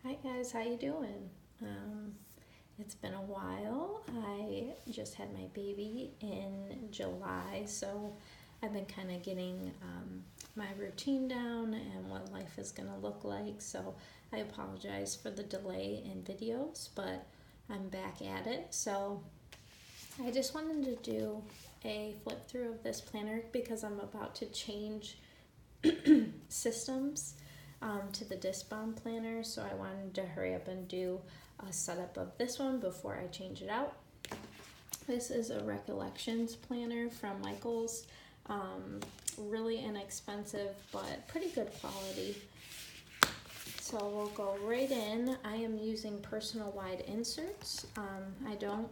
Hi guys, how you doing? It's been a while. I just had my baby in July, so I've been kind of getting my routine down and what life is going to look like. So I apologize for the delay in videos, but I'm back at it. So I just wanted to do a flip through of this planner because I'm about to change systems to the disc bound planner, so I wanted to hurry up and do a setup of this one before I change it out. This is a recollections planner from Michaels. Really inexpensive but pretty good quality. So we'll go right in. I am using personal wide inserts. I don't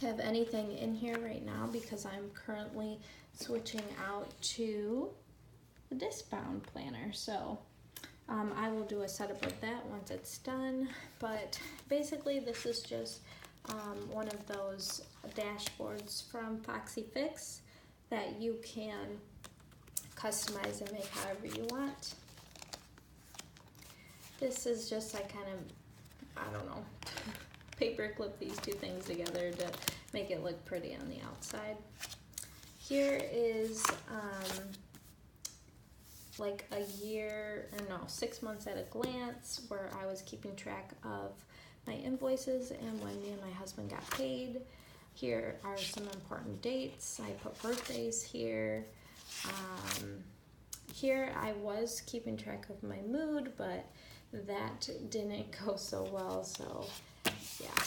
have anything in here right now because I'm currently switching out to the disc bound planner. So I will do a setup of that once it's done, but basically this is just one of those dashboards from Foxy Fix that you can customize and make however you want. This is just, I kind of, I don't know, paper clip these two things together to make it look pretty on the outside. Here is like a year, or no, 6 months at a glance, where I was keeping track of my invoices and when me and my husband got paid. Here are some important dates. I put birthdays here. Here I was keeping track of my mood, but that didn't go so well, so yeah.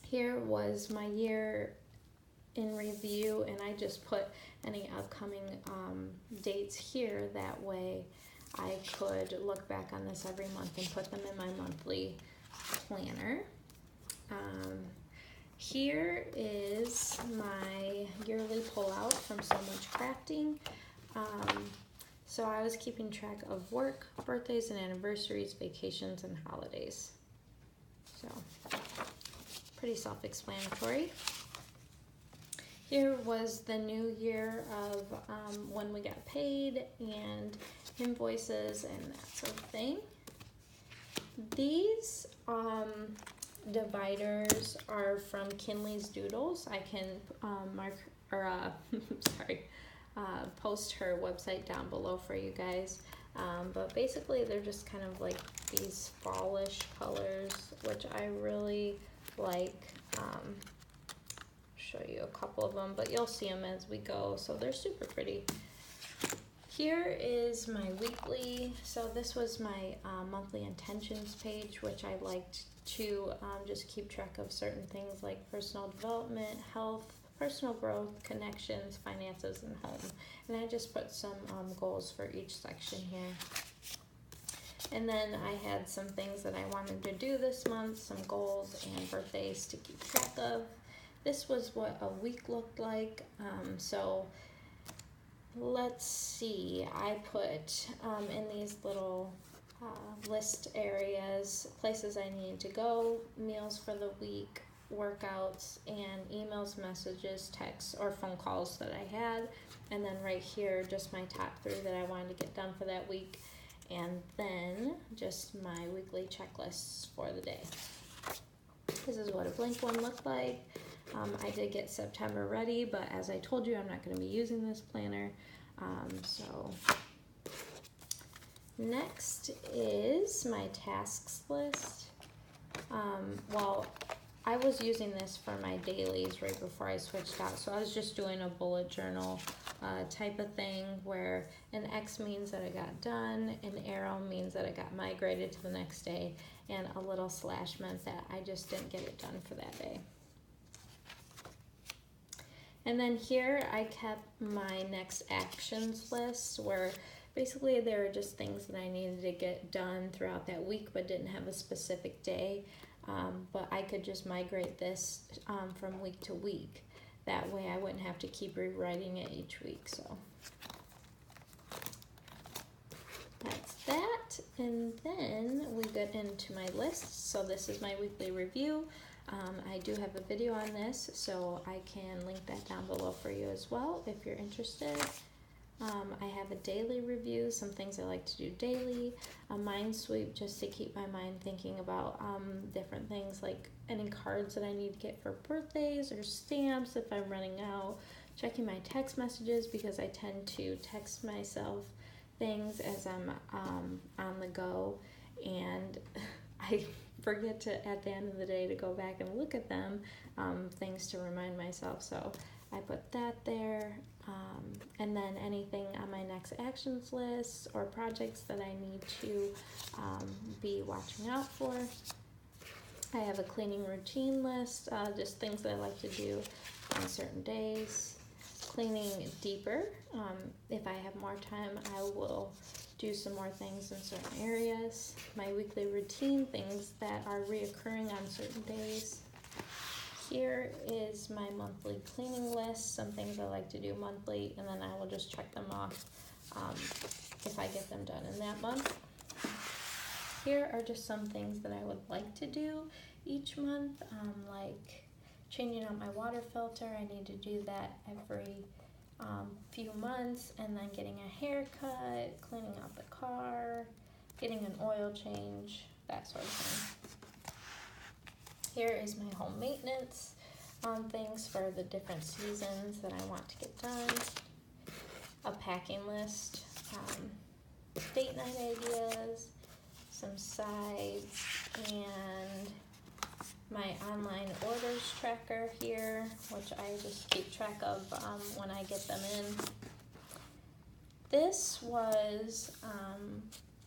Here was my year in review, and I just put any upcoming dates here. That way I could look back on this every month and put them in my monthly planner. Here is my yearly pullout from So Much Crafting. So I was keeping track of work, birthdays and anniversaries, vacations and holidays. So pretty self-explanatory. Here was the new year of when we got paid and invoices and that sort of thing. These dividers are from Kinley's Doodles. I can post her website down below for you guys. But basically they're just kind of like these fallish colors, which I really like. Show you a couple of them, but you'll see them as we go, so they're super pretty. Here is my weekly. So this was my monthly intentions page, which I liked to just keep track of certain things like personal development, health, personal growth, connections, finances, and home. And I just put some goals for each section here. And then I had some things that I wanted to do this month, some goals and birthdays to keep track of. This was what a week looked like. So let's see, I put in these little list areas, places I needed to go, meals for the week, workouts, and emails, messages, texts, or phone calls that I had. And then right here, just my top 3 that I wanted to get done for that week. And then just my weekly checklists for the day. This is what a blank one looked like. I did get September ready, but as I told you, I'm not going to be using this planner. So next is my tasks list. Well, I was using this for my dailies right before I switched out, so I was just doing a bullet journal type of thing where an X means that it got done, an arrow means that it got migrated to the next day, and a little slash meant that I just didn't get it done for that day. And then here I kept my next actions list, where basically there are just things that I needed to get done throughout that week but didn't have a specific day. But I could just migrate this from week to week. That way I wouldn't have to keep rewriting it each week. So that's that. And then we get into my list. So this is my weekly review. I do have a video on this, so I can link that down below for you as well if you're interested. I have a daily review, some things I like to do daily, a mind sweep just to keep my mind thinking about different things like any cards that I need to get for birthdays or stamps if I'm running out, checking my text messages because I tend to text myself things as I'm on the go, and I forget to at the end of the day to go back and look at them, things to remind myself, so I put that there. And then anything on my next actions list or projects that I need to be watching out for. I have a cleaning routine list, just things that I like to do on certain days. Cleaning deeper. If I have more time, I will do some more things in certain areas. My weekly routine, things that are reoccurring on certain days. Here is my monthly cleaning list, some things I like to do monthly, and then I will just check them off if I get them done in that month. Here are just some things that I would like to do each month, like changing out my water filter. I need to do that every few months, and then getting a haircut, cleaning out the car, getting an oil change, that sort of thing. Here is my home maintenance things for the different seasons that I want to get done. A packing list, date night ideas, some sides, and my online orders tracker here, which I just keep track of when I get them in. This was,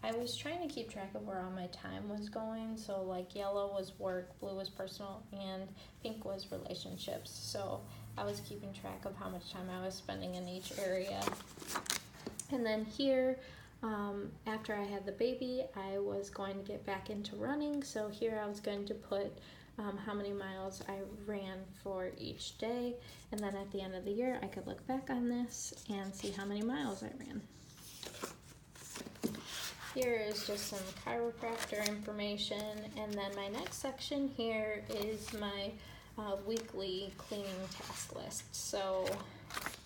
I was trying to keep track of where all my time was going. So like yellow was work, blue was personal, and pink was relationships. So I was keeping track of how much time I was spending in each area. And then here, after I had the baby, I was going to get back into running. So here I was going to put how many miles I ran for each day. And then at the end of the year, I could look back on this and see how many miles I ran. Here is just some chiropractor information, and then my next section here is my weekly cleaning task list. So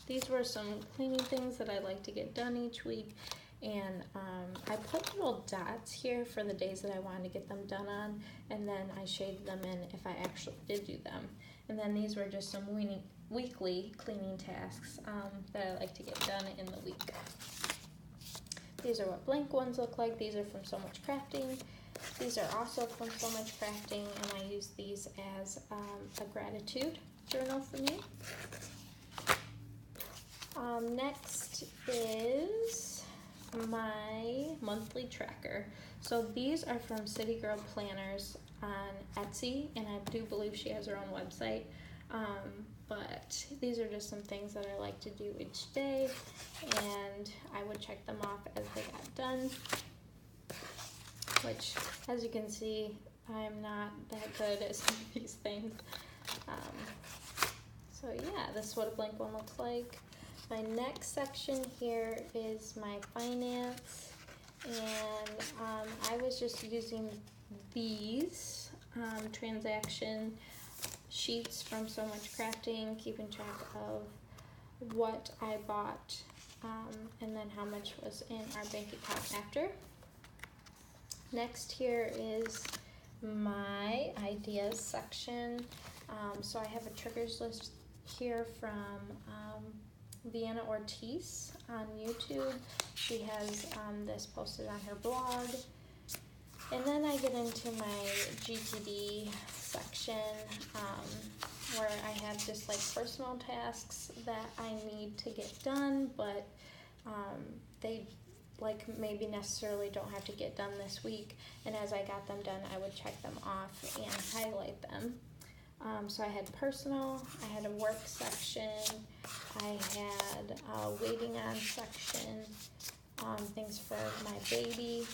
these were some cleaning things that I like to get done each week, and I put little dots here for the days that I wanted to get them done on, and then I shaded them in if I actually did do them. And then these were just some weekly cleaning tasks that I like to get done in the week. These are what blank ones look like. These are from So Much Crafting. These are also from So Much Crafting, and I use these as a gratitude journal for me. Next is my monthly tracker. So these are from City Girl Planners on Etsy, and I do believe she has her own website. But these are just some things that I like to do each day, and I would check them off as they got done, which, as you can see, I'm not that good at some of these things. So yeah, this is what a blank one looks like. My next section here is my finance, and I was just using these transaction sheets from So Much Crafting, keeping track of what I bought and then how much was in our bank account after. Next here is my ideas section. So I have a triggers list here from Vienna Ortiz on YouTube. She has this posted on her blog. And then I get into my GTD section where I have just like personal tasks that I need to get done, but they like maybe necessarily don't have to get done this week. And as I got them done, I would check them off and highlight them. So I had personal, I had a work section, I had a waiting on section, things for my baby,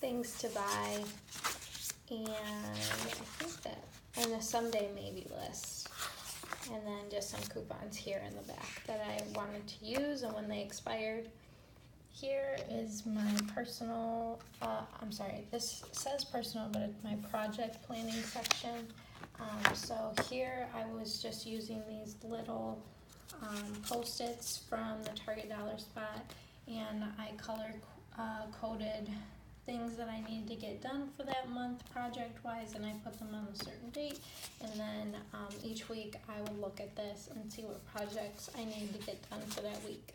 things to buy, and I think that, and a someday maybe list, and then just some coupons here in the back that I wanted to use and when they expired. Here is my personal, this says personal, but it's my project planning section. So here I was just using these little Post-its from the Target Dollar Spot, and I color coded things that I needed to get done for that month project-wise, and I put them on a certain date, and then each week I would look at this and see what projects I needed to get done for that week.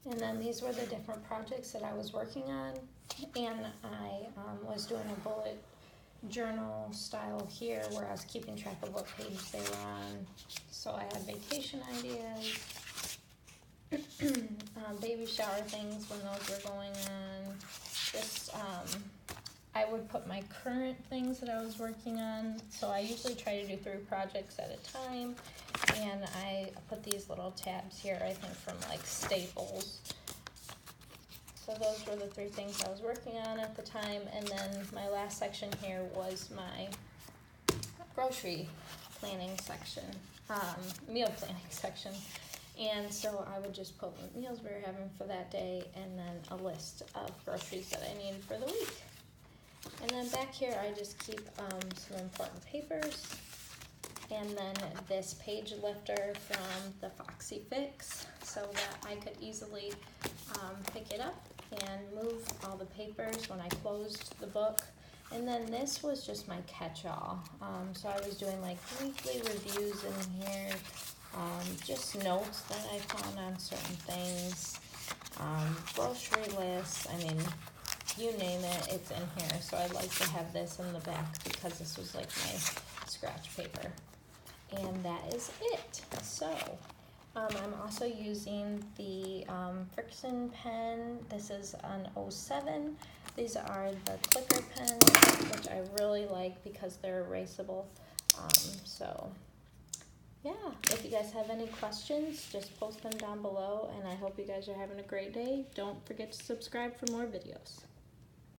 And then these were the different projects that I was working on, and I was doing a bullet journal style here where I was keeping track of what page they were on. So I had vacation ideas, baby shower things when those were going on. Just I would put my current things that I was working on. So I usually try to do 3 projects at a time, and I put these little tabs here, I think from like Staples. So those were the 3 things I was working on at the time, and then my last section here was my grocery planning section, meal planning section. And so I would just put what meals we were having for that day, and then a list of groceries that I needed for the week. And then back here I just keep some important papers, and then this page lifter from the Foxy Fix, so that I could easily pick it up and move all the papers when I closed the book. And then this was just my catch-all. So I was doing like weekly reviews in here, just notes that I found on certain things, grocery lists, I mean, you name it, it's in here. So I like to have this in the back because this was like my scratch paper. And that is it. So I'm also using the Friction pen. This is an 07. These are the clicker pens, which I really like because they're erasable. So yeah, if you guys have any questions, just post them down below, and I hope you guys are having a great day. Don't forget to subscribe for more videos.